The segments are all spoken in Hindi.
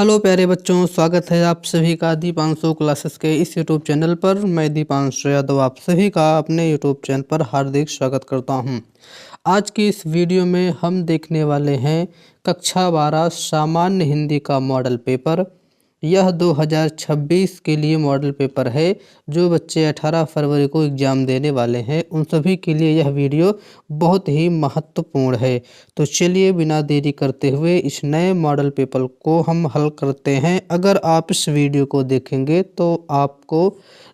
हेलो प्यारे बच्चों, स्वागत है आप सभी का दीपांशु क्लासेस के इस यूट्यूब चैनल पर। मैं दीपांशु यादव आप सभी का अपने यूट्यूब चैनल पर हार्दिक स्वागत करता हूं। आज की इस वीडियो में हम देखने वाले हैं कक्षा 12 सामान्य हिंदी का मॉडल पेपर। यह 2026 के लिए मॉडल पेपर है। जो बच्चे 18 फरवरी को एग्ज़ाम देने वाले हैं उन सभी के लिए यह वीडियो बहुत ही महत्वपूर्ण है। तो चलिए बिना देरी करते हुए इस नए मॉडल पेपर को हम हल करते हैं। अगर आप इस वीडियो को देखेंगे तो आपको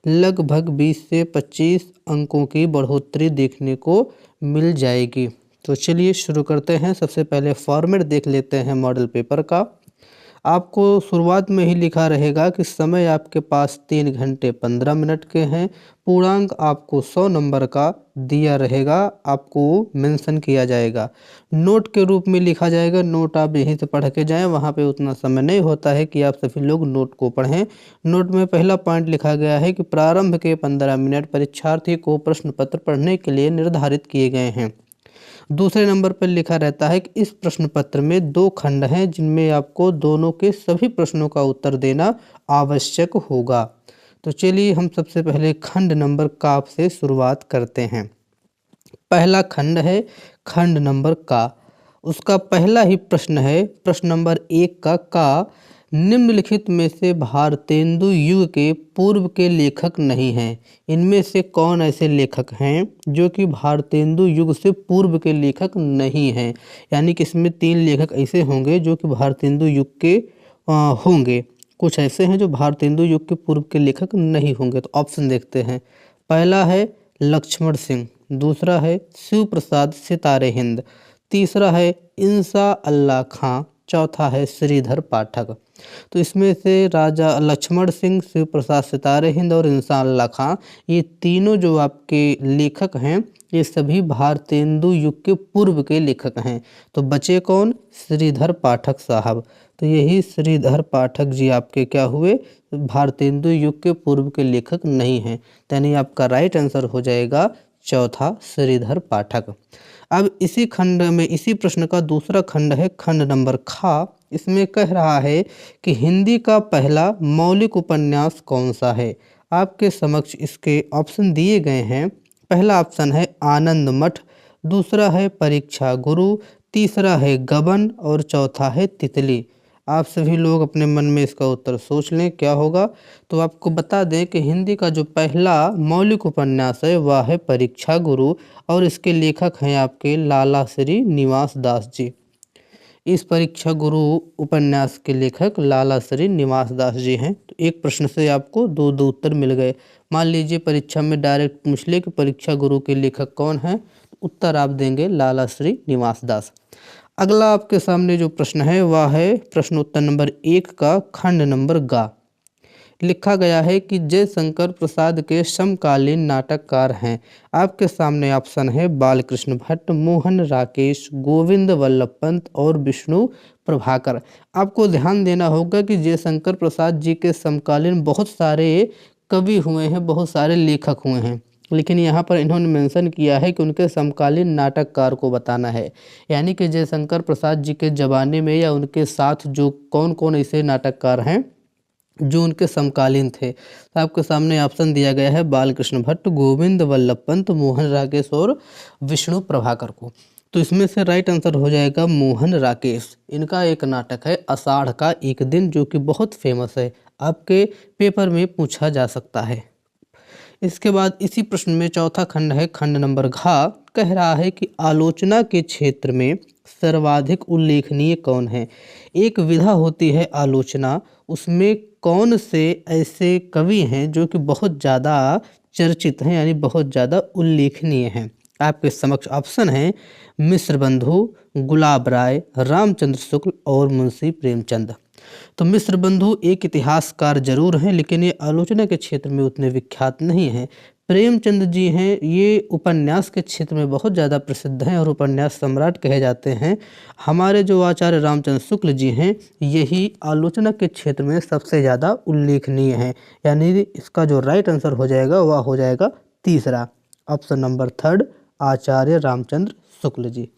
लगभग 20 से 25 अंकों की बढ़ोतरी देखने को मिल जाएगी। तो चलिए शुरू करते हैं। सबसे पहले फॉर्मेट देख लेते हैं मॉडल पेपर का। आपको शुरुआत में ही लिखा रहेगा कि समय आपके पास 3 घंटे 15 मिनट के हैं। पूर्णांक आपको 100 नंबर का दिया रहेगा, आपको मेंशन किया जाएगा। नोट के रूप में लिखा जाएगा। नोट आप यहीं से पढ़ के जाएं, वहाँ पे उतना समय नहीं होता है कि आप सभी लोग नोट को पढ़ें। नोट में पहला पॉइंट लिखा गया है कि प्रारंभ के 15 मिनट परीक्षार्थी को प्रश्न पत्र पढ़ने के लिए निर्धारित किए गए हैं। दूसरे नंबर पर लिखा रहता है कि इस प्रश्न पत्र में 2 खंड हैं जिनमें आपको दोनों के सभी प्रश्नों का उत्तर देना आवश्यक होगा। तो चलिए हम सबसे पहले खंड नंबर का से शुरुआत करते हैं। पहला खंड है खंड नंबर का। उसका पहला ही प्रश्न है प्रश्न नंबर 1 का निम्नलिखित में से भारतेंदु युग के पूर्व के लेखक नहीं हैं। इनमें से कौन ऐसे लेखक हैं जो कि भारतेंदु युग से पूर्व के लेखक नहीं हैं। यानी कि इसमें 3 लेखक ऐसे होंगे जो कि भारतेंदु युग के होंगे। कुछ ऐसे हैं जो भारतेंदु युग के पूर्व के लेखक नहीं होंगे। तो ऑप्शन देखते हैं। पहला है लक्ष्मण सिंह, दूसरा है शिव प्रसाद सितारे हिंद, तीसरा है इंसा अल्लाह खां, चौथा है श्रीधर पाठक। तो इसमें से राजा लक्ष्मण सिंह, शिव प्रसाद सितारे हिंद और इंसा अल्लाह खां, ये तीनों जो आपके लेखक हैं ये सभी भारतेंदु युग के पूर्व के लेखक हैं। तो बचे कौन? श्रीधर पाठक साहब। तो यही श्रीधर पाठक जी आपके क्या हुए? भारतेंदु युग के पूर्व के लेखक नहीं हैं। यानी आपका राइट आंसर हो जाएगा चौथा श्रीधर पाठक। अब इसी खंड में इसी प्रश्न का दूसरा खंड है खंड नंबर खा। इसमें कह रहा है कि हिंदी का पहला मौलिक उपन्यास कौन सा है। आपके समक्ष इसके ऑप्शन दिए गए हैं। पहला ऑप्शन है आनंद मठ, दूसरा है परीक्षा गुरु, तीसरा है गबन और चौथा है तितली। आप सभी लोग अपने मन में इसका उत्तर सोच लें क्या होगा। तो आपको बता दें कि हिंदी का जो पहला मौलिक उपन्यास है वह है परीक्षा गुरु और इसके लेखक हैं आपके लाला श्री निवास दास जी। इस परीक्षा गुरु उपन्यास के लेखक लाला श्री निवास दास जी हैं। तो एक प्रश्न से आपको दो उत्तर मिल गए। मान लीजिए परीक्षा में डायरेक्ट पूछ ले कि परीक्षा गुरु के लेखक कौन हैं, उत्तर आप देंगे लाला श्री निवास दास। अगला आपके सामने जो प्रश्न है वह है प्रश्न उत्तर नंबर 1 का खंड नंबर गा। लिखा गया है कि जयशंकर प्रसाद के समकालीन नाटककार हैं। आपके सामने ऑप्शन है बालकृष्ण भट्ट, मोहन राकेश, गोविंद वल्लभ पंत और विष्णु प्रभाकर। आपको ध्यान देना होगा कि जयशंकर प्रसाद जी के समकालीन बहुत सारे कवि हुए हैं, बहुत सारे लेखक हुए हैं, लेकिन यहाँ पर इन्होंने मेंशन किया है कि उनके समकालीन नाटककार को बताना है। यानी कि जयशंकर प्रसाद जी के ज़माने में या उनके साथ जो कौन कौन ऐसे नाटककार हैं जो उनके समकालीन थे। तो आपके सामने ऑप्शन दिया गया है बालकृष्ण भट्ट, गोविंद वल्लभ पंत, मोहन राकेश और विष्णु प्रभाकर को। तो इसमें से राइट आंसर हो जाएगा मोहन राकेश। इनका एक नाटक है आषाढ़ का एक दिन जो कि बहुत फेमस है, आपके पेपर में पूछा जा सकता है। इसके बाद इसी प्रश्न में चौथा खंड है खंड नंबर घा। कह रहा है कि आलोचना के क्षेत्र में सर्वाधिक उल्लेखनीय कौन है। एक विधा होती है आलोचना, उसमें कौन से ऐसे कवि हैं जो कि बहुत ज़्यादा चर्चित हैं, यानी बहुत ज़्यादा उल्लेखनीय हैं। आपके समक्ष ऑप्शन है मिश्र बंधु, गुलाब राय, रामचंद्र शुक्ल और मुंशी प्रेमचंद। तो मिश्र बंधु एक इतिहासकार जरूर हैं लेकिन ये आलोचना के क्षेत्र में उतने विख्यात नहीं हैं। प्रेमचंद जी हैं, ये उपन्यास के क्षेत्र में बहुत ज़्यादा प्रसिद्ध हैं और उपन्यास सम्राट कहे जाते हैं। हमारे जो आचार्य रामचंद्र शुक्ल जी हैं यही आलोचना के क्षेत्र में सबसे ज़्यादा उल्लेखनीय हैं। यानी इसका जो राइट आंसर हो जाएगा वह हो जाएगा तीसरा, ऑप्शन नंबर 3 आचार्य रामचंद्र शुक्ल जी।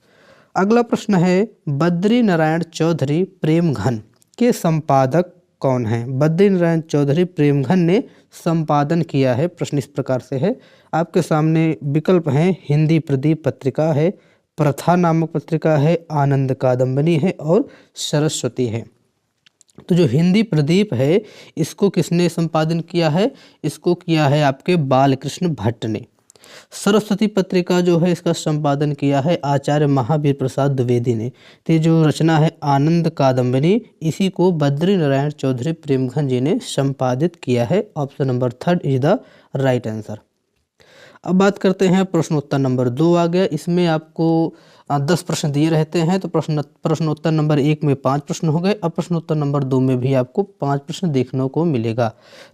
अगला प्रश्न है बद्री नारायण चौधरी प्रेम घन। के संपादक कौन हैं? बद्री नारायण चौधरी प्रेमघन ने संपादन किया है। प्रश्न इस प्रकार से है, आपके सामने विकल्प हैं, हिंदी प्रदीप पत्रिका है, प्रथा नामक पत्रिका है, आनंद कादम्बनी है और सरस्वती है। तो जो हिंदी प्रदीप है इसको किसने संपादन किया है? इसको किया है आपके बालकृष्ण भट्ट ने। सरस्वती पत्रिका जो है इसका संपादन किया है आचार्य महावीर प्रसाद द्विवेदी ने। तो ये जो रचना है आनंद कादम्बनी, इसी को बद्री नारायण चौधरी प्रेमघन जी ने संपादित किया है। Option number 3 is the right answer. अब बात करते हैं प्रश्नोत्तर नंबर 2 आ गया। इसमें आपको 10 प्रश्न दिए रहते हैं। तो प्रश्नोत्तर नंबर 1 में 5 प्रश्न हो गए। अब प्रश्नोत्तर नंबर 2 में भी आपको 5 प्रश्न देखने को मिलेगा।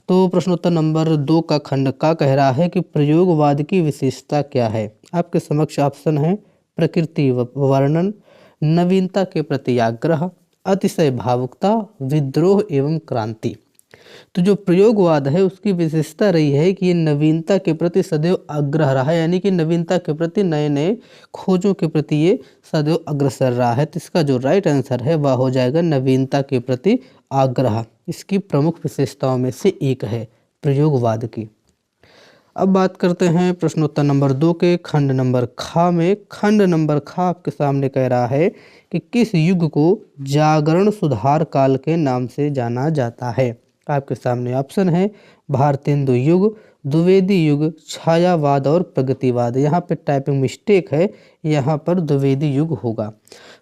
तो प्रश्नोत्तर नंबर 2 का खंड का कह रहा है कि प्रयोगवाद की विशेषता क्या है? आपके समक्ष ऑप्शन है, प्रकृति वर्णन, नवीनता के प्रति आग्रह, अतिशय भावुकता, विद्रोह एवं क्रांति। तो जो प्रयोगवाद है उसकी विशेषता रही है कि ये नवीनता के प्रति सदैव आग्रह रहा है, यानी कि नवीनता के प्रति, नए नए खोजों के प्रति ये सदैव अग्रसर रहा है। तो इसका जो राइट आंसर है वह हो जाएगा नवीनता के प्रति आग्रह। इसकी प्रमुख विशेषताओं में से एक है प्रयोगवाद की। अब बात करते हैं प्रश्नोत्तर नंबर 2 के खंड नंबर खा में। खंड नंबर खा आपके सामने कह रहा है कि किस युग को जागरण सुधार काल के नाम से जाना जाता है? आपके सामने ऑप्शन है, भारतेंदु युग, द्विवेदी युग, छायावाद और प्रगतिवाद। यहाँ पे टाइपिंग मिस्टेक है, यहाँ पर द्विवेदी युग होगा।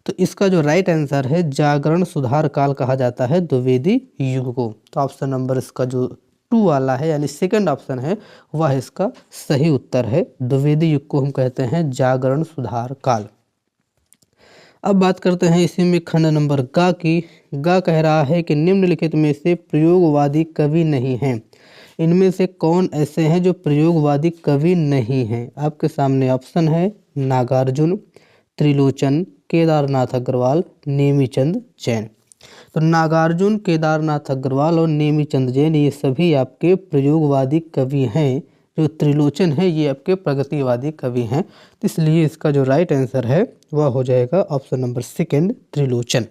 तो इसका जो राइट आंसर है, जागरण सुधार काल कहा जाता है द्विवेदी युग को। तो ऑप्शन नंबर इसका जो 2 वाला है यानी सेकंड ऑप्शन है वह इसका सही उत्तर है। द्विवेदी युग को हम कहते हैं जागरण सुधार काल। अब बात करते हैं इसी में खंड नंबर गा की। गा कह रहा है कि निम्नलिखित में से प्रयोगवादी कवि नहीं हैं। इनमें से कौन ऐसे हैं जो प्रयोगवादी कवि नहीं हैं? आपके सामने ऑप्शन है, नागार्जुन, त्रिलोचन, केदारनाथ अग्रवाल, नेमीचंद जैन। तो नागार्जुन, केदारनाथ अग्रवाल और नेमीचंद जैन ये सभी आपके प्रयोगवादी कवि हैं। जो त्रिलोचन है ये आपके प्रगतिवादी कवि हैं। तो इसलिए इसका जो राइट आंसर है वह हो जाएगा ऑप्शन नंबर 2 त्रिलोचन।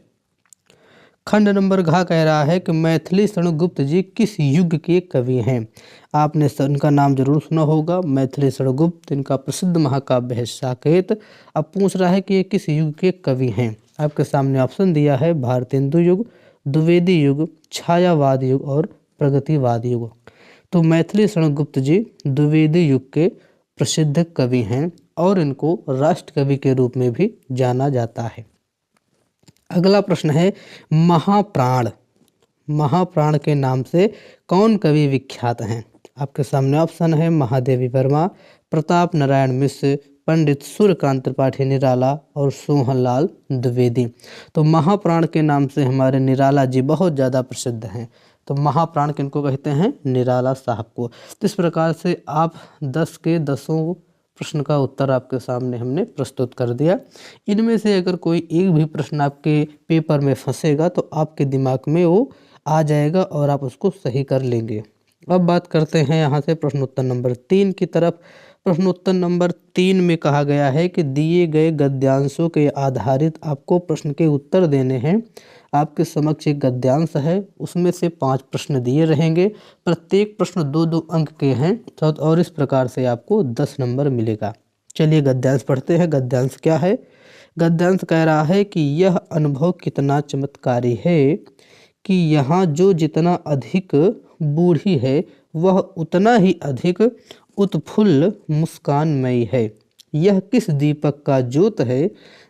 खंड नंबर घा कह रहा है कि मैथिली शरण गुप्त जी किस युग के कवि हैं? आपने उनका नाम जरूर सुना होगा, मैथिली शरण गुप्त। इनका प्रसिद्ध महाकाव्य है साकेत। अब पूछ रहा है कि ये किस युग के कवि हैं? आपके सामने ऑप्शन दिया है, भारतेंदु युग, द्विवेदी युग, छायावाद युग और प्रगतिवाद युग। तो मैथिली शरण गुप्त जी द्विवेदी युग के प्रसिद्ध कवि हैं और इनको राष्ट्र कवि के रूप में भी जाना जाता है। अगला प्रश्न है, महाप्राण। महाप्राण के नाम से कौन कवि विख्यात हैं? आपके सामने ऑप्शन है, महादेवी वर्मा, प्रताप नारायण मिश्र, पंडित सूर्यकांत त्रिपाठी निराला और सोहनलाल द्विवेदी। तो महाप्राण के नाम से हमारे निराला जी बहुत ज़्यादा प्रसिद्ध हैं। तो महाप्राण किनको कहते हैं? निराला साहब को। तो इस प्रकार से आप 10 के 10 प्रश्न का उत्तर आपके सामने हमने प्रस्तुत कर दिया। इनमें से अगर कोई एक भी प्रश्न आपके पेपर में फंसेगा तो आपके दिमाग में वो आ जाएगा और आप उसको सही कर लेंगे। अब बात करते हैं यहाँ से प्रश्नोत्तर नंबर 3 की तरफ। प्रश्नोत्तर नंबर 3 में कहा गया है कि दिए गए गद्यांशों के आधारित आपको प्रश्न के उत्तर देने हैं। आपके समक्ष एक गद्यांश है, उसमें से 5 प्रश्न दिए रहेंगे। प्रत्येक प्रश्न 2-2 अंक के हैं और इस प्रकार से आपको 10 नंबर मिलेगा। चलिए गद्यांश पढ़ते हैं। गद्यांश क्या है? गद्यांश कह रहा है कि यह अनुभव कितना चमत्कारी है कि यहाँ जो जितना अधिक बूढ़ी है वह उतना ही अधिक उत्फुल्ल मुस्कानमयी है। यह किस दीपक का ज्योत है?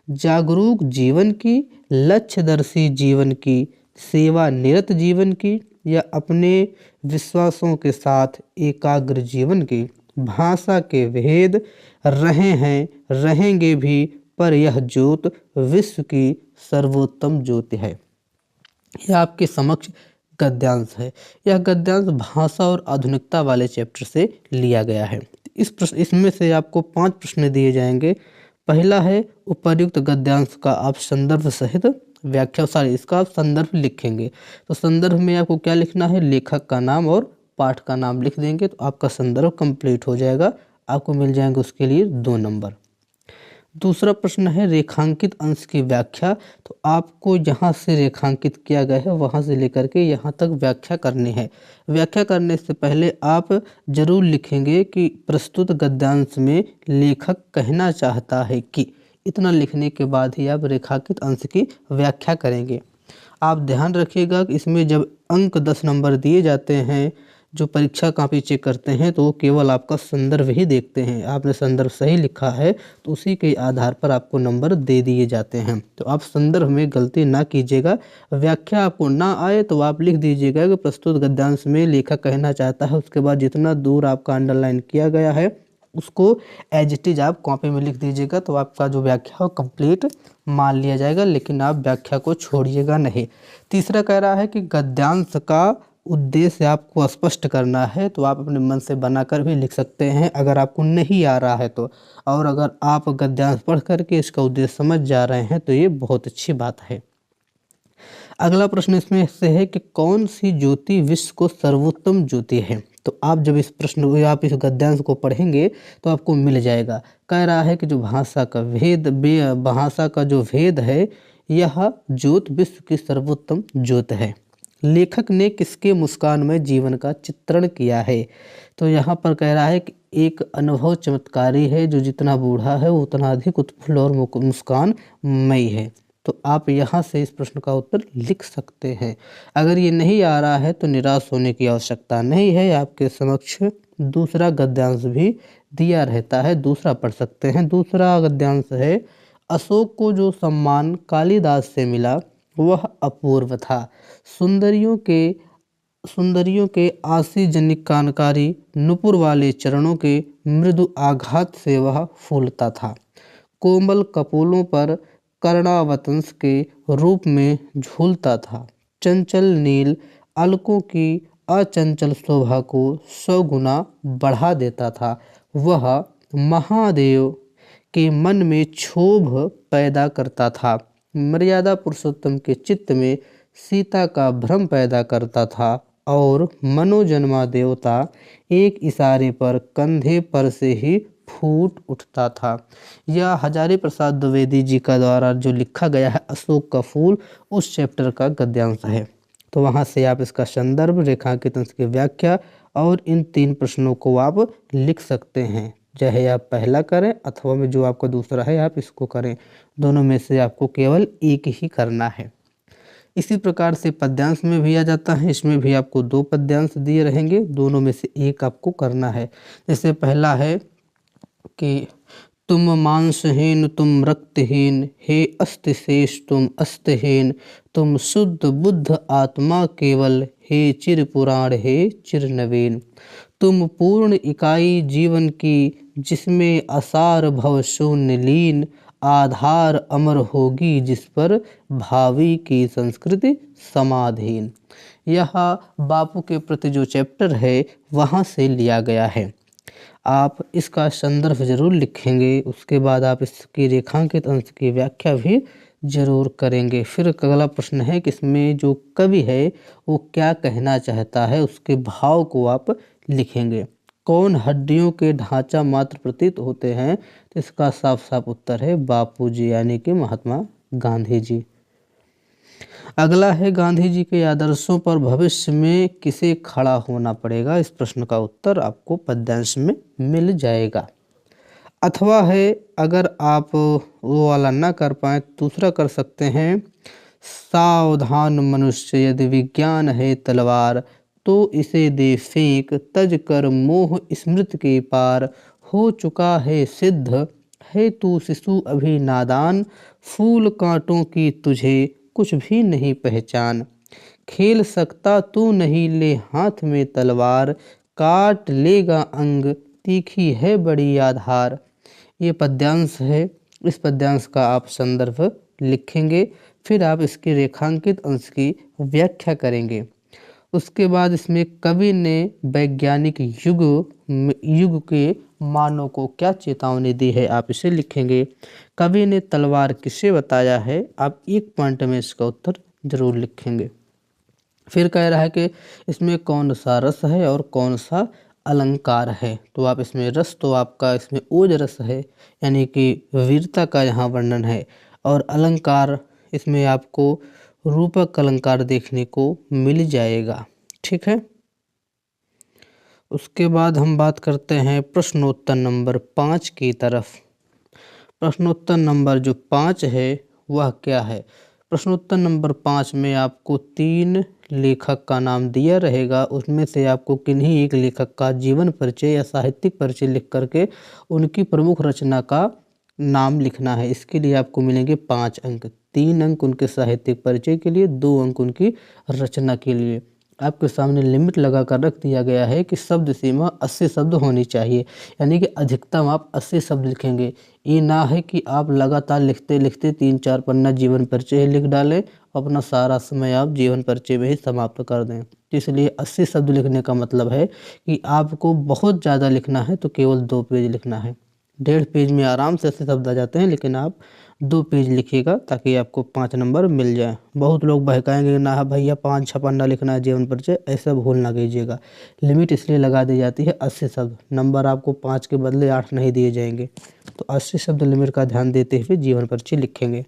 जागरूक जीवन की, लक्ष्यदर्शी जीवन की, सेवा निरत जीवन की या अपने विश्वासों के साथ एकाग्र जीवन की? भाषा के भेद रहे हैं, रहेंगे भी, पर यह ज्योत विश्व की सर्वोत्तम ज्योति है। यह आपके समक्ष गद्यांश है। यह गद्यांश भाषा और आधुनिकता वाले चैप्टर से लिया गया है। इसमें से आपको 5 प्रश्न दिए जाएंगे। पहला है, उपर्युक्त गद्यांश का आप संदर्भ सहित व्याख्या, इसका आप संदर्भ लिखेंगे। तो संदर्भ में आपको क्या लिखना है? लेखक का नाम और पाठ का नाम लिख देंगे तो आपका संदर्भ कंप्लीट हो जाएगा। आपको मिल जाएंगे उसके लिए 2 नंबर। दूसरा प्रश्न है रेखांकित अंश की व्याख्या। तो आपको जहाँ से रेखांकित किया गया है वहाँ से लेकर के यहाँ तक व्याख्या करनी है। व्याख्या करने से पहले आप जरूर लिखेंगे कि प्रस्तुत गद्यांश में लेखक कहना चाहता है कि। इतना लिखने के बाद ही आप रेखांकित अंश की व्याख्या करेंगे। आप ध्यान रखिएगा कि इसमें जब अंक 10 नंबर दिए जाते हैं, जो परीक्षा कॉपी चेक करते हैं, तो वो केवल आपका संदर्भ ही देखते हैं। आपने संदर्भ सही लिखा है तो उसी के आधार पर आपको नंबर दे दिए जाते हैं। तो आप संदर्भ में गलती ना कीजिएगा। व्याख्या आपको ना आए तो आप लिख दीजिएगा कि प्रस्तुत गद्यांश में लेखक कहना चाहता है। उसके बाद जितना दूर आपका अंडरलाइन किया गया है उसको एज इट इज आप कॉपी में लिख दीजिएगा, तो आपका जो व्याख्या हो कंप्लीट मान लिया जाएगा। लेकिन आप व्याख्या को छोड़िएगा नहीं। तीसरा कह रहा है कि गद्यांश का उद्देश्य आपको स्पष्ट करना है। तो आप अपने मन से बनाकर भी लिख सकते हैं अगर आपको नहीं आ रहा है तो। और अगर आप गद्यांश पढ़ करके इसका उद्देश्य समझ जा रहे हैं तो ये बहुत अच्छी बात है। अगला प्रश्न इसमें से है कि कौन सी ज्योति विश्व को सर्वोत्तम ज्योति है। तो आप जब इस प्रश्न आप इस गद्यांश को पढ़ेंगे तो आपको मिल जाएगा। कह रहा है कि जो भाषा का जो भेद है, यह ज्योत विश्व की सर्वोत्तम ज्योत है। लेखक ने किसके मुस्कान में जीवन का चित्रण किया है। तो यहाँ पर कह रहा है कि एक अनुभव चमत्कारी है, जो जितना बूढ़ा है वो उतना अधिक उत्फुल्ल और मुस्कान मई है। तो आप यहाँ से इस प्रश्न का उत्तर लिख सकते हैं। अगर ये नहीं आ रहा है तो निराश होने की आवश्यकता नहीं है। आपके समक्ष दूसरा गद्यांश भी दिया रहता है, दूसरा पढ़ सकते हैं। दूसरा गद्यांश है, अशोक को जो सम्मान कालिदास से मिला वह अपूर्व था। सुंदरियों के आशीजनिकानकारी नुपुर वाले चरणों के मृदु आघात से वह फूलता था। कोमल कपोलों पर कर्णावतंस के रूप में झूलता था। चंचल नील अलकों की अचंचल शोभा को 100 गुना बढ़ा देता था। वह महादेव के मन में क्षोभ पैदा करता था। मर्यादा पुरुषोत्तम के चित्त में सीता का भ्रम पैदा करता था। और मनोजन्मा देवता एक इशारे पर कंधे पर से ही फूट उठता था। यह हजारी प्रसाद द्विवेदी जी का द्वारा जो लिखा गया है अशोक का फूल, उस चैप्टर का गद्यांश है। तो वहाँ से आप इसका संदर्भ, रेखांकित अंश की व्याख्या और इन 3 प्रश्नों को आप लिख सकते हैं। चाहे आप पहला करें अथवा में जो आपका दूसरा है आप इसको करें, दोनों में से आपको केवल एक ही करना है। इसी प्रकार से पद्यांश में भी आ जाता है। इसमें भी आपको 2 पद्यांश दिए रहेंगे, दोनों में से एक आपको करना है। जैसे पहला है कि तुम मांसहीन तुम रक्तहीन, हे अस्तिशेष तुम अस्तिहीन, तुम शुद्ध बुद्ध आत्मा केवल, हे चिर पुराण हे चिर नवीन। तुम पूर्ण इकाई जीवन की, जिसमें असार भव शून्य लीन, आधार अमर होगी जिस पर भावी की संस्कृति समाधीन। यह बापू के प्रति जो चैप्टर है वहाँ से लिया गया है। आप इसका संदर्भ जरूर लिखेंगे, उसके बाद आप इसकी रेखांकित अंश की व्याख्या भी जरूर करेंगे। फिर अगला प्रश्न है कि इसमें जो कवि है वो क्या कहना चाहता है, उसके भाव को आप लिखेंगे। कौन हड्डियों के ढांचा मात्र प्रतीत होते हैं। तो इसका साफ साफ उत्तर है बापूजी, यानी कि महात्मा गांधी जी। अगला है गांधी जी के आदर्शों पर भविष्य में किसे खड़ा होना पड़ेगा। इस प्रश्न का उत्तर आपको पद्यांश में मिल जाएगा। अथवा है, अगर आप वो वाला ना कर पाए दूसरा कर सकते हैं। सावधान मनुष्य, यदि विज्ञान है तलवार, तो इसे दे फेंक, तज कर मोह स्मृति के पार। हो चुका है सिद्ध, है तू शिशु अभी नादान, फूल कांटों की तुझे कुछ भी नहीं पहचान। खेल सकता तू नहीं, ले हाथ में तलवार, काट लेगा अंग, तीखी है बड़ी आधार। ये पद्यांश है। इस पद्यांश का आप संदर्भ लिखेंगे, फिर आप इसके रेखांकित अंश की व्याख्या करेंगे। उसके बाद इसमें कवि ने वैज्ञानिक युग के मानव को क्या चेतावनी दी है, आप इसे लिखेंगे। कवि ने तलवार किसे बताया है, आप एक पॉइंट में इसका उत्तर जरूर लिखेंगे। फिर कह रहा है कि इसमें कौन सा रस है और कौन सा अलंकार है। तो आप इसमें रस, तो आपका इसमें ओज रस है, यानी कि वीरता का यहाँ वर्णन है। और अलंकार, इसमें आपको रूपक अलंकार देखने को मिल जाएगा। ठीक है। उसके बाद हम बात करते हैं प्रश्नोत्तर नंबर 5 की तरफ। प्रश्नोत्तर नंबर जो 5 है वह क्या है? प्रश्नोत्तर नंबर 5 में आपको 3 लेखक का नाम दिया रहेगा, उसमें से आपको किन्हीं एक लेखक का जीवन परिचय या साहित्यिक परिचय लिख करके उनकी प्रमुख रचना का नाम लिखना है। इसके लिए आपको मिलेंगे 5 अंक, 3 अंक उनके साहित्यिक परिचय के लिए, 2 अंक उनकी रचना के लिए। आपके सामने लिमिट लगा कर रख दिया गया है कि शब्द सीमा 80 शब्द होनी चाहिए, यानी कि अधिकतम आप 80 शब्द लिखेंगे। ये ना है कि आप लगातार लिखते लिखते 3-4 पन्ना जीवन परिचय लिख डालें, अपना सारा समय आप जीवन परिचय में ही समाप्त कर दें। तो इसलिए 80 शब्द लिखने का मतलब है कि आपको बहुत ज़्यादा लिखना है तो केवल 2 पेज लिखना है। 1.5 पेज में आराम से 80 शब्द आ जाते हैं, लेकिन आप 2 पेज लिखिएगा ताकि आपको 5 नंबर मिल जाए। बहुत लोग बहकाएंगे ना भैया 5-6 पन्ना लिखना है जीवन परिचय, ऐसा भूल ना कीजिएगा। लिमिट इसलिए लगा दी जाती है 80 शब्द, नंबर आपको 5 के बदले 8 नहीं दिए जाएंगे। तो 80 शब्द लिमिट का ध्यान देते हुए जीवन परिचय लिखेंगे।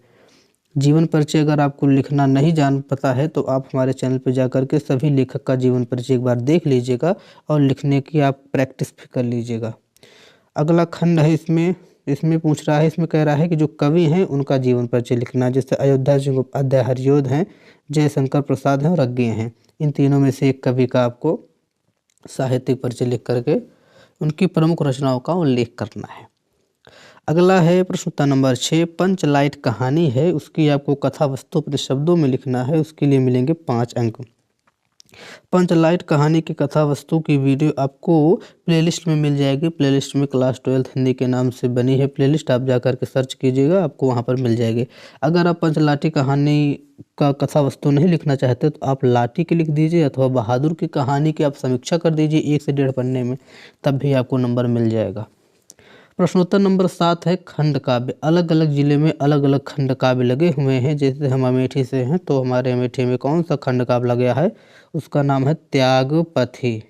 जीवन परिचय अगर आपको लिखना नहीं जान पता है तो आप हमारे चैनल पर जाकर के सभी लेखक का जीवन परिचय एक बार देख लीजिएगा और लिखने की आप प्रैक्टिस भी कर लीजिएगा। अगला खंड है, इसमें पूछ रहा है, इसमें कह रहा है कि जो कवि हैं उनका जीवन परिचय लिखना। जैसे अयोध्या सिंह उपाध्याय हरिओद हैं, जयशंकर प्रसाद हैं और अज्ञेय हैं। इन तीनों में से एक कवि का आपको साहित्यिक परिचय लिख करके उनकी प्रमुख रचनाओं का उल्लेख करना है। अगला है प्रश्नोत्तर नंबर 6, पंचलाइट कहानी है, उसकी आपको कथा वस्तु अपने शब्दों में लिखना है। उसके लिए मिलेंगे 5 अंक। पंचलाइट कहानी की कथा वस्तु की वीडियो आपको प्लेलिस्ट में मिल जाएगी। प्लेलिस्ट में क्लास 12 हिंदी के नाम से बनी है प्लेलिस्ट, आप जाकर के सर्च कीजिएगा, आपको वहां पर मिल जाएगी। अगर आप पंचलाटी कहानी का कथा वस्तु नहीं लिखना चाहते तो आप लाठी की लिख दीजिए, अथवा बहादुर की कहानी की आप समीक्षा कर दीजिए 1 से 1.5 पन्ने में, तब भी आपको नंबर मिल जाएगा। प्रश्नोत्तर नंबर 7 है खंड काव्य। अलग अलग जिले में अलग अलग खंड काव्य लगे हुए हैं। जैसे हम अमेठी से हैं तो हमारे अमेठी में कौन सा खंड काव्य लगा है? उसका नाम है त्यागपथी।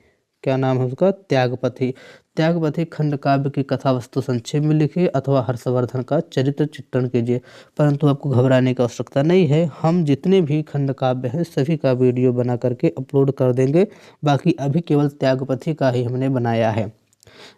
क्या नाम है उसका? त्यागपथी। त्यागपथी खंड काव्य की कथा वस्तु संक्षेप में लिखिए अथवा हर्षवर्धन का चरित्र चित्रण कीजिए। परंतु आपको घबराने की आवश्यकता नहीं है, हम जितने भी खंड काव्य हैं सभी का वीडियो बना करके अपलोड कर देंगे। बाकी अभी केवल त्यागपथी का ही हमने बनाया है।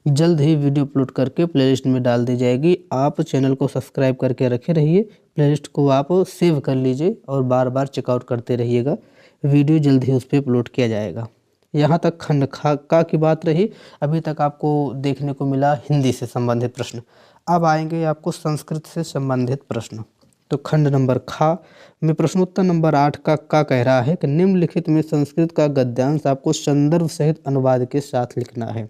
जल्द ही वीडियो अपलोड करके प्लेलिस्ट में डाल दी जाएगी। आप चैनल को सब्सक्राइब करके रखे रहिए, प्लेलिस्ट को आप सेव कर लीजिए और बार बार चेकआउट करते रहिएगा। वीडियो जल्द ही उस पर अपलोड किया जाएगा। यहाँ तक खंड खा की बात रही। अभी तक आपको देखने को मिला हिंदी से संबंधित प्रश्न। अब आएंगे आपको संस्कृत से संबंधित प्रश्न। तो खंड नंबर खा में प्रश्नोत्तर नंबर 8 का कह रहा है कि निम्नलिखित में संस्कृत का गद्यांश आपको संदर्भ सहित अनुवाद के साथ लिखना है।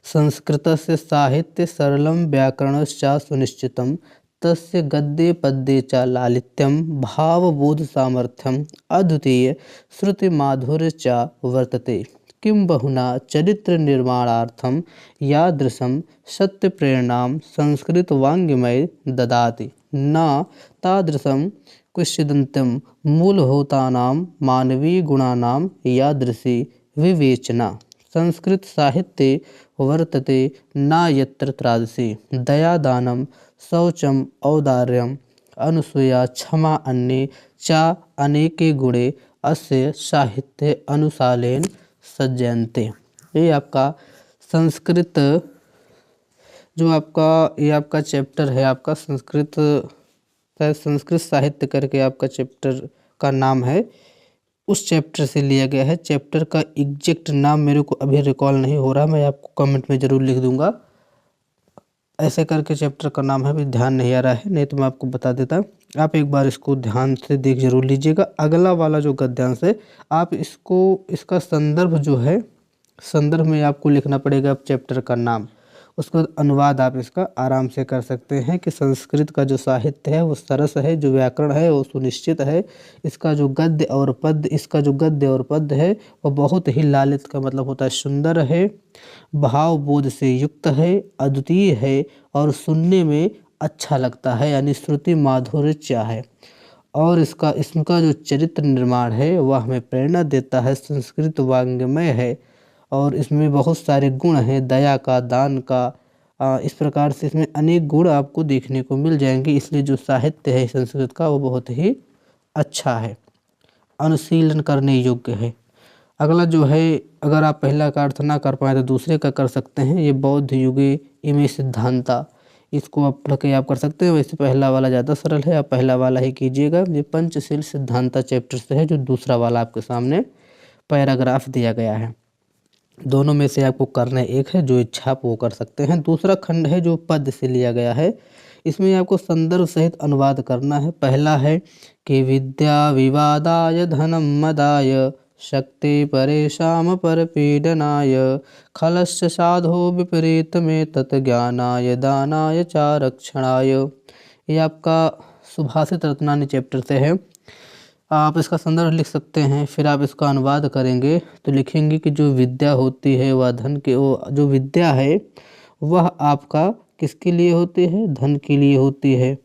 संस्कृतस्य साहित्य सरलम व्याकरणश्च सुनिश्चितम तस्य गद्ये पद्ये च लालित्यम भावबोध सामर्थ्यम अद्वितीय श्रुति माधुर्य च वर्तते। किं बहुना चरित्र निर्माणार्थम यादृशं सत्य प्रेरणां संस्कृत वाङ्मय ददाति न तादृशं कुश्चिदन्त्यं मूलभूतानां मानवीय गुणानां यादृशी विवेचना। संस्कृत साहित्ये वर्तते न यत्र त्रादसी दया दानम शौचम औदार्यम अनुसूया क्षमा अन्ये च अनेके गुणे अस्य साहित्य अनुसालेन सज्जयन्ते। ये आपका संस्कृत जो आपका चैप्टर है, आपका संस्कृत साहित्य करके आपका चैप्टर का नाम है, उस चैप्टर से लिया गया है। चैप्टर का एग्जैक्ट नाम मेरे को अभी रिकॉल नहीं हो रहा, मैं आपको कमेंट में ज़रूर लिख दूंगा। ऐसे करके चैप्टर का नाम है, अभी ध्यान नहीं आ रहा है, नहीं तो मैं आपको बता देता। आप एक बार इसको ध्यान से देख जरूर लीजिएगा। अगला वाला जो गद्यांश है, आप इसका संदर्भ जो है, संदर्भ में आपको लिखना पड़ेगा चैप्टर का नाम। उसका अनुवाद आप इसका आराम से कर सकते हैं कि संस्कृत का जो साहित्य है वो सरस है, जो व्याकरण है वो सुनिश्चित है, इसका जो गद्य और पद्य है वो बहुत ही लालित का मतलब होता है सुंदर है, भाव बोध से युक्त है, अद्वितीय है और सुनने में अच्छा लगता है, यानी श्रुति माधुर्य है। और इसका जो चरित्र निर्माण है वह हमें प्रेरणा देता है, संस्कृत वाङ्मय है और इसमें बहुत सारे गुण हैं, दया का, दान का, इस प्रकार से इसमें अनेक गुण आपको देखने को मिल जाएंगे। इसलिए जो साहित्य है संस्कृत का वो बहुत ही अच्छा है, अनुशीलन करने योग्य है। अगला जो है, अगर आप पहला का अर्थ ना कर पाए तो दूसरे का कर सकते हैं। ये बौद्ध युगे इमे सिद्धांता, इसको आप पढ़ के आप कर सकते हैं। वैसे पहला वाला ज़्यादा सरल है, आप पहला वाला ही कीजिएगा। ये पंचशील सिद्धांता चैप्टर से है, जो दूसरा वाला आपके सामने पैराग्राफ दिया गया है। दोनों में से आपको करना एक है, जो इच्छा आप वो कर सकते हैं। दूसरा खंड है जो पद से लिया गया है, इसमें आपको संदर्भ सहित अनुवाद करना है। पहला है कि विद्या विवादाय धनम मदाय शक्ति परेशाम पर पीडनाय खलश्च साधो विपरीत में तत् ज्ञानाय दानाय चारक्षणाय। ये आपका सुभाषित रत्नानी चैप्टर से है। आप इसका संदर्भ लिख सकते हैं, फिर आप इसका अनुवाद करेंगे तो लिखेंगे कि जो विद्या होती है वह धन के, वो जो विद्या है वह आपका किसके लिए होती है, धन के लिए होती है।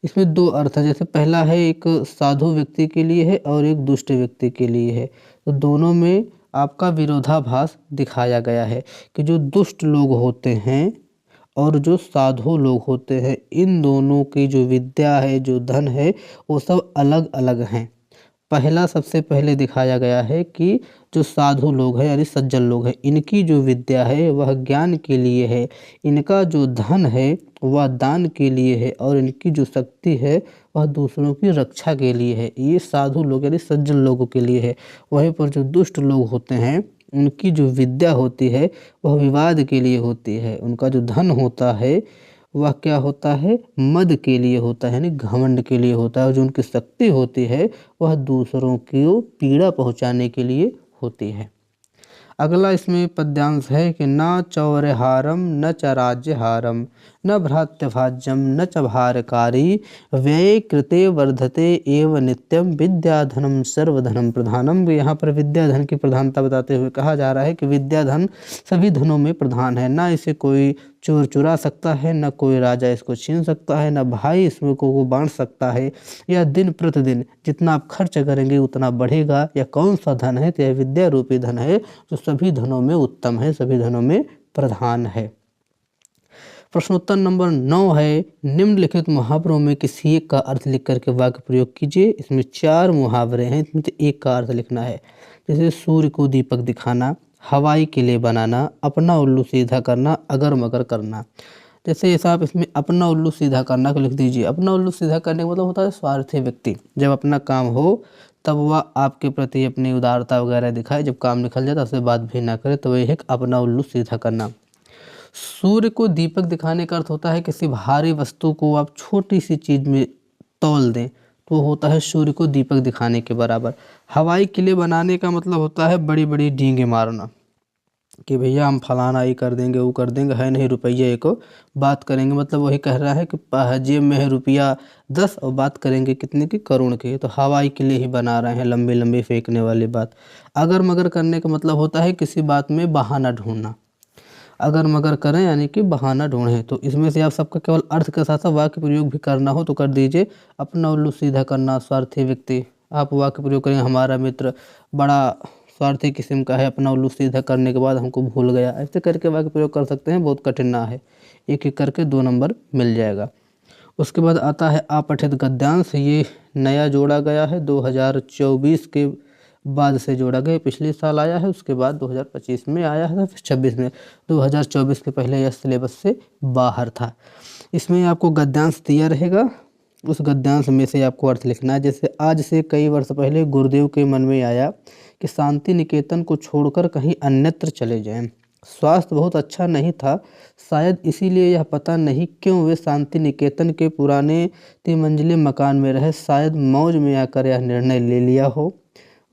इसमें दो अर्थ है, जैसे पहला है एक साधु व्यक्ति के लिए है और एक दुष्ट व्यक्ति के लिए है। तो दोनों में आपका विरोधाभास दिखाया गया है कि जो दुष्ट लोग होते हैं और जो साधु लोग होते हैं, इन दोनों की जो विद्या है, जो धन है, वो सब अलग अलग हैं। पहला सबसे पहले दिखाया गया है कि जो साधु लोग हैं यानी सज्जन लोग हैं, इनकी जो विद्या है वह ज्ञान के लिए है, इनका जो धन है वह दान के लिए है, और इनकी जो शक्ति है वह दूसरों की रक्षा के लिए है। ये साधु लोग यानी सज्जन लोगों के लिए है। वहीं पर जो दुष्ट लोग होते हैं, उनकी जो विद्या होती है वह विवाद के लिए होती है। उनका जो धन होता है वह क्या होता है, मद के लिए होता है यानी घमंड के लिए होता है। और जो उनकी शक्ति होती है वह दूसरों को पीड़ा पहुंचाने के लिए होती है। अगला इसमें पद्यांश है कि न चौर्यहारम न च राज्यहारम न भ्रात्यभाज्यम न च भारकारी व्यय कृते वर्धते एव नित्यम विद्याधनम सर्वधनम प्रधानम। यहाँ पर विद्याधन की प्रधानता बताते हुए कहा जा रहा है कि विद्याधन सभी धनों में प्रधान है। ना इसे कोई चोर चुरा सकता है, न कोई राजा इसको छीन सकता है, न भाई इसमें को बांट सकता है। यह दिन प्रतिदिन जितना आप खर्च करेंगे उतना बढ़ेगा। यह कौन सा धन है, तो यह विद्या रूपी धन है, जो सभी धनों में उत्तम है, सभी धनों में प्रधान है। प्रश्नोत्तर नंबर 9 है, निम्नलिखित मुहावरों में किसी एक का अर्थ लिख करके वाक्य प्रयोग कीजिए। इसमें 4 मुहावरे हैं, इसमें से एक का अर्थ लिखना है। जैसे सूर्य को दीपक दिखाना, हवाई किले बनाना, अपना उल्लू सीधा करना, अगर मगर करना। जैसे ऐसा आप इसमें अपना उल्लू सीधा करना को लिख दीजिए। अपना उल्लू सीधा करने का मतलब होता है स्वार्थी व्यक्ति, जब अपना काम हो तब वह आपके प्रति अपनी उदारता वगैरह दिखाए, जब काम निकल जाए तो उससे बात भी ना करे, तो वही है अपना उल्लू सीधा करना। सूर्य को दीपक दिखाने का अर्थ होता है किसी भारी वस्तु को आप छोटी सी चीज़ में तौल दें, तो वो होता है सूर्य को दीपक दिखाने के बराबर। हवाई किले बनाने का मतलब होता है बड़ी बड़ी डींगे मारना, कि भैया हम फलाना ये कर देंगे वो कर देंगे, है नहीं रुपया एक बात करेंगे। मतलब वही कह रहा है कि जेब में है रुपया 10 और बात करेंगे कितने की, करोड़ की। तो हवाई किले ही बना रहे हैं, लंबी लंबी फेंकने वाली बात। अगर मगर करने का मतलब होता है किसी बात में बहाना ढूंढना। अगर मगर करें यानी कि बहाना ढूंढें। तो इसमें से आप सबका केवल अर्थ के साथ साथ वाक्य प्रयोग भी करना हो तो कर दीजिए। अपना उल्लू सीधा करना, स्वार्थी व्यक्ति, आप वाक्य प्रयोग करें हमारा मित्र बड़ा स्वार्थी किस्म का है, अपना उल्लू सीधा करने के बाद हमको भूल गया। ऐसे करके वाक्य प्रयोग कर सकते हैं, बहुत कठिन ना है। एक एक करके 2 नंबर मिल जाएगा। उसके बाद आता है अपठित गद्यांश। ये नया जोड़ा गया है, 2024 के बाद से जोड़ा गया। पिछले साल आया है, उसके बाद 2025 में आया है, फिर 26 में। 2024 के पहले यह सिलेबस से बाहर था। इसमें आपको गद्यांश दिया रहेगा, उस गद्यांश में से आपको अर्थ लिखना है। जैसे आज से कई वर्ष पहले गुरुदेव के मन में आया कि शांति निकेतन को छोड़कर कहीं अन्यत्र चले जाएं। स्वास्थ्य बहुत अच्छा नहीं था, शायद इसीलिए यह पता नहीं क्यों वे शांति निकेतन के पुराने 3 मंजिले मकान में रहे। शायद मौज में आकर यह निर्णय ले लिया हो।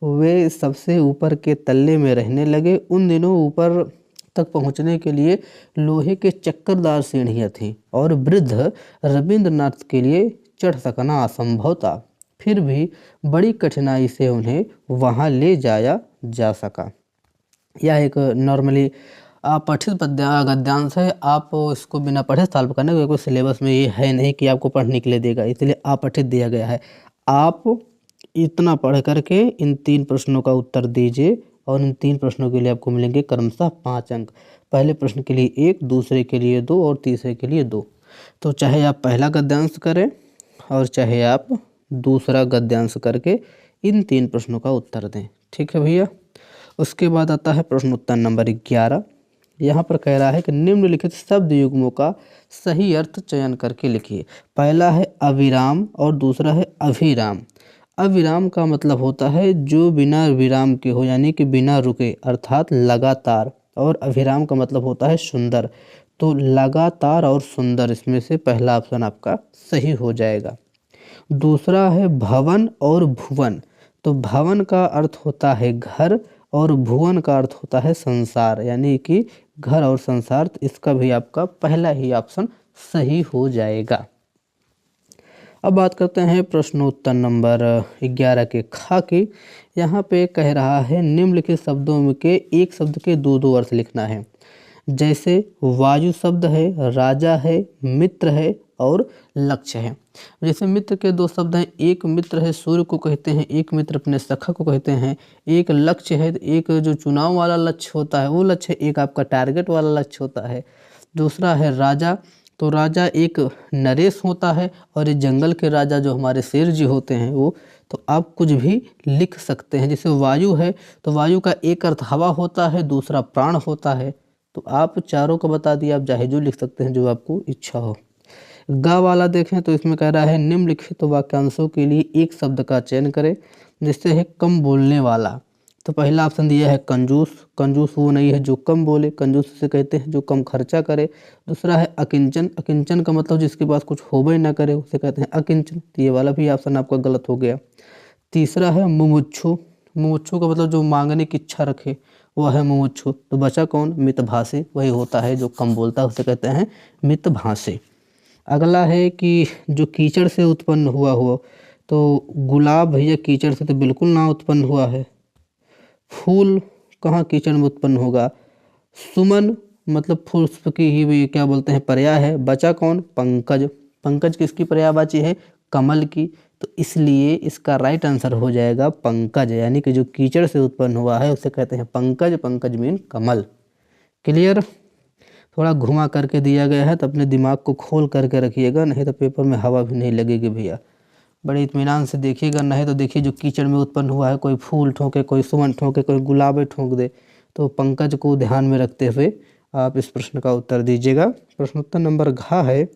वे सबसे ऊपर के तल्ले में रहने लगे। उन दिनों ऊपर तक पहुंचने के लिए लोहे के चक्करदार सीढ़ियाँ थीं और वृद्ध रविंद्रनाथ के लिए चढ़ सकना असंभव था। फिर भी बड़ी कठिनाई से उन्हें वहां ले जाया जा सका। यह एक नॉर्मली अपठित गद्यांश है। आप इसको बिना पढ़े सॉल्व करना, क्योंकि सिलेबस में ये है नहीं कि आपको पढ़ने के लिए देगा, इसलिए अपठित दिया गया है। आप इतना पढ़ करके इन 3 प्रश्नों का उत्तर दीजिए, और इन 3 प्रश्नों के लिए आपको मिलेंगे क्रमशः 5 अंक। पहले प्रश्न के लिए 1, दूसरे के लिए 2 और तीसरे के लिए 2। तो चाहे आप पहला गद्यांश करें और चाहे आप दूसरा गद्यांश करके इन 3 प्रश्नों का उत्तर दें। ठीक है भैया। उसके बाद आता है प्रश्न उत्तर नंबर 11। यहाँ पर कह रहा है कि निम्नलिखित शब्द युग्मों का सही अर्थ चयन करके लिखिए। पहला है अविराम और दूसरा है अभिराम। अविराम का मतलब होता है जो बिना विराम के हो, यानी कि बिना रुके, अर्थात लगातार। और अभिराम का मतलब होता है सुंदर। तो लगातार और सुंदर, इसमें से पहला ऑप्शन आपका सही हो जाएगा। दूसरा है भवन और भुवन। तो भवन का अर्थ होता है घर और भुवन का अर्थ होता है संसार, यानी कि घर और संसार। तो इसका भी आपका पहला ही ऑप्शन सही हो जाएगा। अब बात करते हैं प्रश्नोत्तर नंबर 11 के खा की। यहाँ पे कह रहा है निम्नलिखित शब्दों में के एक शब्द के 2-2 अर्थ लिखना है। जैसे वायु शब्द है, राजा है, मित्र है और लक्ष्य है। जैसे मित्र के 2 शब्द हैं, एक मित्र है सूर्य को कहते हैं, एक मित्र अपने सखा को कहते हैं। एक लक्ष्य है, एक जो चुनाव वाला लक्ष्य होता है वो लक्ष्य है, एक आपका टारगेट वाला लक्ष्य होता है। दूसरा है राजा। तो राजा एक नरेश होता है और ये जंगल के राजा जो हमारे शेर जी होते हैं वो। तो आप कुछ भी लिख सकते हैं। जैसे वायु है तो वायु का एक अर्थ हवा होता है, दूसरा प्राण होता है। तो आप चारों को बता दिया, आप चाहे जो लिख सकते हैं जो आपको इच्छा हो। गा वाला देखें तो इसमें कह रहा है निम्नलिखित वाक्यांशों के लिए एक शब्द का चयन करें। जिससे है कम बोलने वाला। तो पहला ऑप्शन दिया है कंजूस। कंजूस वो नहीं है जो कम बोले, कंजूस से कहते हैं जो कम खर्चा करे। दूसरा है अकिंचन। अकिंचन का मतलब जिसके पास कुछ होबे ना करे उसे कहते हैं अकिंचन। तो ये वाला भी ऑप्शन आपका गलत हो गया। तीसरा है मुमुक्षु। मुमुक्षु का मतलब जो मांगने की इच्छा रखे वह है मुमुक्षु। तो बचा कौन? मितभाषी। वही होता है जो कम बोलता है उसे कहते हैं मितभाषी। अगला है कि जो कीचड़ से उत्पन्न हुआ हो। तो गुलाब भैया कीचड़ से तो बिल्कुल ना उत्पन्न हुआ है। फूल कहाँ कीचड़ में उत्पन्न होगा। सुमन मतलब पुष्प की ही भी क्या बोलते हैं पर्याय है। बचा कौन? पंकज। पंकज किसकी पर्यायवाची है? कमल की। तो इसलिए इसका राइट आंसर हो जाएगा पंकज, यानी कि जो कीचड़ से उत्पन्न हुआ है उसे कहते हैं पंकज। पंकज मीन कमल। क्लियर? थोड़ा घुमा करके दिया गया है तो अपने दिमाग को खोल करके रखिएगा, नहीं तो पेपर में हवा भी नहीं लगेगी भैया। बड़े इत्मीनान से देखिएगा, नहीं तो देखिए जो कीचड़ में उत्पन्न हुआ है कोई फूल ठोके, कोई सुमन ठोके, कोई गुलाबे ठोक दे। तो पंकज को ध्यान में रखते हुए आप इस प्रश्न का उत्तर दीजिएगा। प्रश्नोत्तर नंबर घ है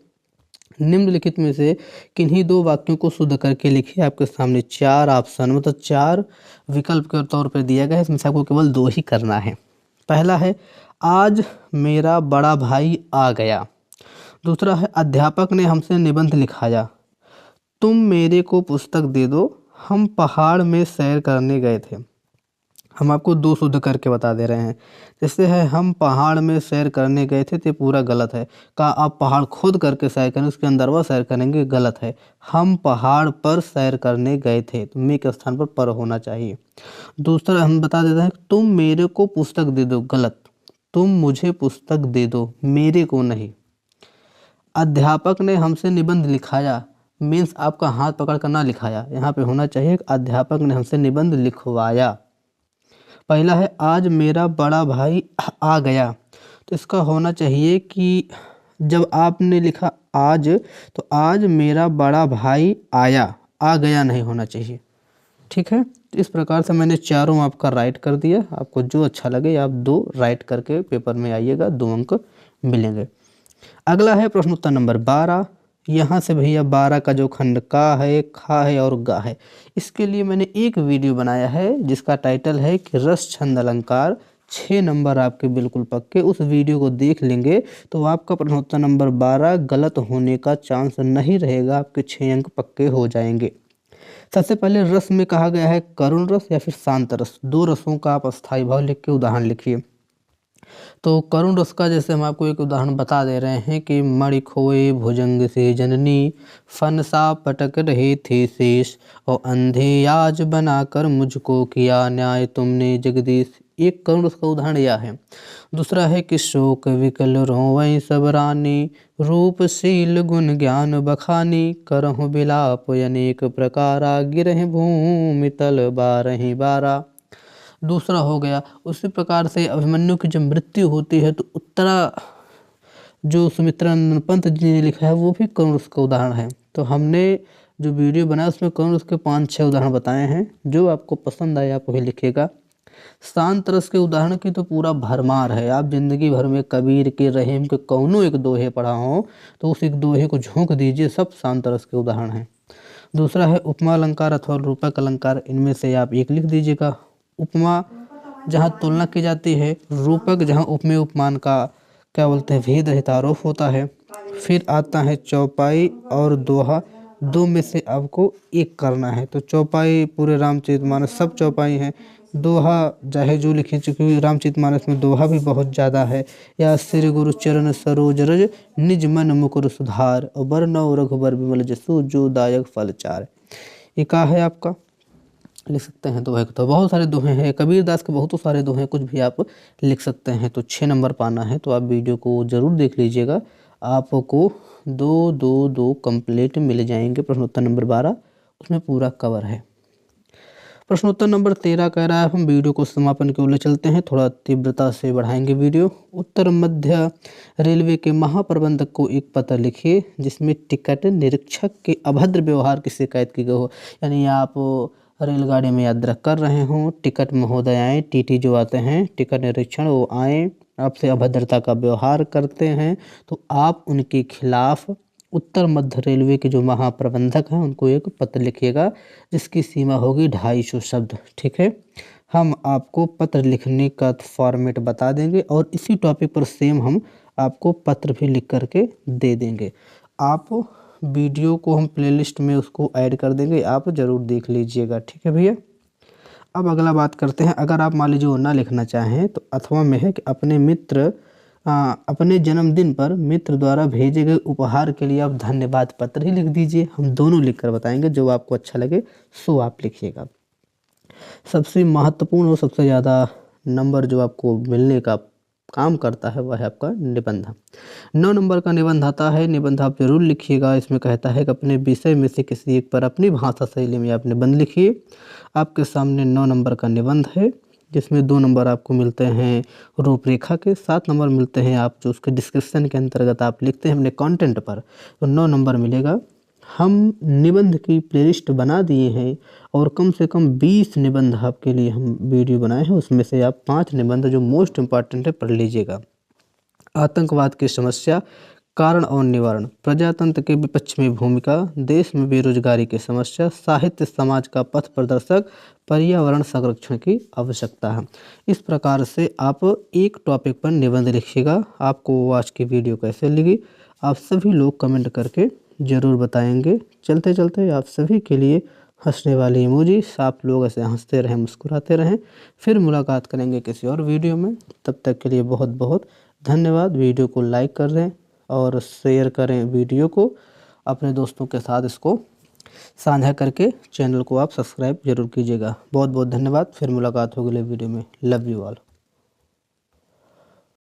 निम्नलिखित में से किन्हीं 2 वाक्यों को शुद्ध करके लिखिए। आपके सामने 4 ऑप्शन मतलब 4 विकल्प के तौर पर दिया गया है। इसमें से आपको केवल 2 ही करना है। पहला है आज मेरा बड़ा भाई आ गया। दूसरा है अध्यापक ने हमसे निबंध लिखाया। तुम मेरे को पुस्तक दे दो, हम पहाड़ में सैर करने गए थे। हम आपको 2 शुद्ध करके बता दे रहे हैं। जैसे है हम पहाड़ में सैर करने गए थे तो पूरा गलत है। कहा आप पहाड़ खोद करके सैर करें, उसके अंदर वह सैर करेंगे, गलत है। हम पहाड़ पर सैर करने गए थे, तो मे के स्थान पर होना चाहिए। दूसरा हम बता देते हैं तुम मेरे को पुस्तक दे दो, गलत। तुम मुझे पुस्तक दे दो, मेरे को नहीं। अध्यापक ने हमसे निबंध लिखाया मीन्स आपका हाथ पकड़ कर ना लिखाया, यहाँ पे होना चाहिए अध्यापक ने हमसे निबंध लिखवाया। पहला है आज मेरा बड़ा भाई आ गया, तो इसका होना चाहिए कि जब आपने लिखा आज तो आज मेरा बड़ा भाई आया, आ गया नहीं होना चाहिए। ठीक है, तो इस प्रकार से मैंने चारों आपका राइट कर दिया। आपको जो अच्छा लगे आप 2 राइट करके पेपर में आइएगा, 2 अंक मिलेंगे। अगला है प्रश्नोत्तर नंबर 12। यहाँ से भैया 12 का जो खंड का है, खा है और गा है, इसके लिए मैंने एक वीडियो बनाया है जिसका टाइटल है कि रस छंद अलंकार। 6 नंबर आपके बिल्कुल पक्के। उस वीडियो को देख लेंगे तो आपका प्रश्नोत्तर नंबर 12 गलत होने का चांस नहीं रहेगा, आपके 6 अंक पक्के हो जाएंगे। सबसे पहले रस में कहा गया है करुण रस या फिर शांत रस। 2 रसों का आप अस्थायी भाव लिख के उदाहरण लिखिए। तो करुण रस का जैसे हम आपको एक उदाहरण बता दे रहे हैं कि मणि खोए भुजंग से जननी, फन सा पटक रहे थे शेष, और अंधे आज बनाकर मुझको किया न्याय तुमने जगदीश। एक करुण रस का उदाहरण यह है। दूसरा है कि शोक विकल रोवै सब रानी, रूपशील गुण ज्ञान बखानी, करहु बिलाप अनेक प्रकारा, गिरहि भूमि तल बारहि बारा। दूसरा हो गया उसी प्रकार से अभिमन्यु की जब मृत्यु होती है तो उत्तरा जो सुमित्रा नंदन पंत जी ने लिखा है वो भी कंस का उदाहरण है। तो हमने जो वीडियो बनाया उसमें कंस के 5-6 उदाहरण बताए हैं। जो आपको पसंद आए आप वही लिखिएगा। शांत रस के उदाहरण की तो पूरा भरमार है। आप जिंदगी भर में कबीर के, रहीम के कौनों एक दोहे पढ़ा हो तो उस एक दोहे को झोंक दीजिए, सब शांत रस के उदाहरण हैं। दूसरा है उपमा अलंकार अथवा रूपक अलंकार, इनमें से आप एक लिख दीजिएगा। उपमा जहाँ तुलना की जाती है, रूपक जहाँ उपमेय उपमान का क्या बोलते हैं भेद रहित आरोप होता है। फिर आता है चौपाई और दोहा, दो में से आपको एक करना है। तो चौपाई पूरे रामचरितमानस सब चौपाई हैं। दोहा चाहे जो लिखे, चूँकि रामचरितमानस में दोहा भी बहुत ज़्यादा है। या श्री गुरु चरण सरोज रज निज मन मुकुर सुधार, और बरनौ रघुबर विमल जसु जो दायक फल चार। ये कहा है आपका लिख सकते हैं। दोहे तो बहुत सारे दोहे हैं, कबीर दास के बहुत सारे दोहे, कुछ भी आप लिख सकते हैं। तो 6 नंबर पाना है तो आप वीडियो को ज़रूर देख लीजिएगा, आपको 2-2-2 कंप्लीट मिल जाएंगे। प्रश्नोत्तर नंबर 12 उसमें पूरा कवर है। प्रश्नोत्तर नंबर 13 कह रहा है, हम वीडियो को समापन की ओर ले चलते हैं, थोड़ा तीव्रता से बढ़ाएंगे वीडियो। उत्तर मध्य रेलवे के महाप्रबंधक को एक पत्र लिखिए जिसमें टिकट निरीक्षक के अभद्र व्यवहार की शिकायत की गई हो। यानी आप रेलगाड़ी में यात्रा कर रहे हों, टिकट महोदय आए, टीटी जो आते हैं टिकट निरीक्षण, वो आए आपसे अभद्रता का व्यवहार करते हैं, तो आप उनके खिलाफ उत्तर मध्य रेलवे के जो महाप्रबंधक हैं उनको एक पत्र लिखिएगा जिसकी सीमा होगी 250 शब्द। ठीक है, हम आपको पत्र लिखने का फॉर्मेट बता देंगे और इसी टॉपिक पर सेम हम आपको पत्र भी लिख करके दे देंगे। आप वीडियो को हम प्लेलिस्ट में उसको ऐड कर देंगे, आप ज़रूर देख लीजिएगा। ठीक है भैया, अब अगला बात करते हैं। अगर आप मान लीजिए वो ना लिखना चाहें तो अथवा में है कि अपने मित्र अपने जन्मदिन पर मित्र द्वारा भेजे गए उपहार के लिए आप धन्यवाद पत्र ही लिख दीजिए। हम दोनों लिख कर बताएंगे, जो आपको अच्छा लगे सो आप लिखिएगा। सबसे महत्वपूर्ण और सबसे ज़्यादा नंबर जो आपको मिलने का काम करता है वह है आपका निबंध। 9 नंबर का निबंध आता है। निबंध आप जरूर लिखिएगा। इसमें कहता है कि अपने विषय में से किसी एक पर अपनी भाषा शैली में आप निबंध लिखिए। आपके सामने 9 नंबर का निबंध है जिसमें 2 नंबर आपको मिलते हैं रूपरेखा के, 7 नंबर मिलते हैं आप जो उसके डिस्क्रिप्शन के अंतर्गत आप लिखते हैं अपने कंटेंट पर, तो 9 नंबर मिलेगा। हम निबंध की प्लेलिस्ट बना दिए हैं और कम से कम 20 निबंध आपके लिए हम वीडियो बनाए हैं, उसमें से आप 5 निबंध जो मोस्ट इम्पॉर्टेंट है पढ़ लीजिएगा। आतंकवाद की समस्या, कारण और निवारण, प्रजातंत्र के विपक्ष में भूमिका, देश में बेरोजगारी की समस्या, साहित्य समाज का पथ प्रदर्शक, पर्यावरण संरक्षण की आवश्यकता है। इस प्रकार से आप एक टॉपिक पर निबंध लिखिएगा। आपको आज की वीडियो कैसे लगी आप सभी लोग कमेंट करके ज़रूर बताएंगे। चलते चलते आप सभी के लिए हंसने वाली इमोजी, आप लोग ऐसे हंसते रहें, मुस्कुराते रहें। फिर मुलाकात करेंगे किसी और वीडियो में, तब तक के लिए बहुत बहुत धन्यवाद। वीडियो को लाइक कर दें और शेयर करें वीडियो को अपने दोस्तों के साथ, इसको साझा करके चैनल को आप सब्सक्राइब जरूर कीजिएगा। बहुत बहुत धन्यवाद। फिर मुलाकात होगी अगले वीडियो में। Love you all.